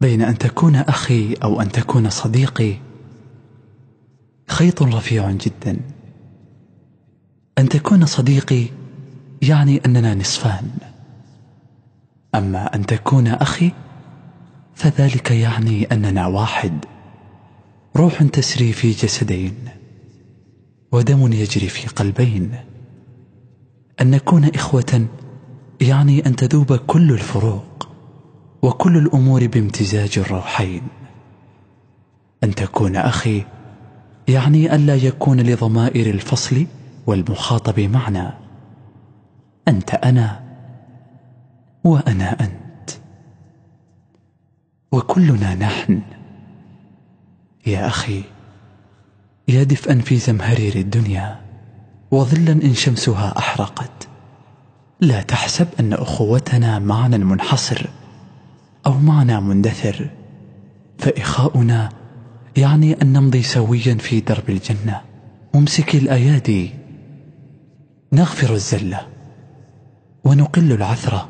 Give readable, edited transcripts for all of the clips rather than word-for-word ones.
بين أن تكون أخي أو أن تكون صديقي خيط رفيع جدا. أن تكون صديقي يعني أننا نصفان، أما أن تكون أخي فذلك يعني أننا واحد، روح تسري في جسدين ودم يجري في قلبين. أن نكون إخوة يعني أن تذوب كل الفروق وكل الأمور بامتزاج الروحين. أن تكون أخي يعني ألا يكون لضمائر الفصل والمخاطب معنا، أنت أنا وأنا أنت وكلنا نحن. يا أخي، يا دفئا في زمهرير الدنيا وظلا إن شمسها أحرقت، لا تحسب أن أخوتنا معنى منحصر أو معنى مندثر، فإخاؤنا يعني أن نمضي سويا في درب الجنة ممسكي الأيادي، نغفر الزلة ونقل العثرة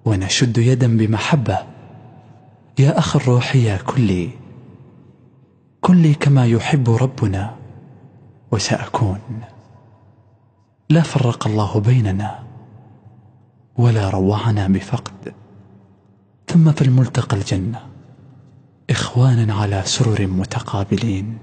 ونشد يدا بمحبة. يا أخ الروح، يا كلي كلي كما يحب ربنا وسأكون. لا فرق الله بيننا ولا روعنا بفقد، ثم في الملتقى الجنة إخوانا على سرر متقابلين.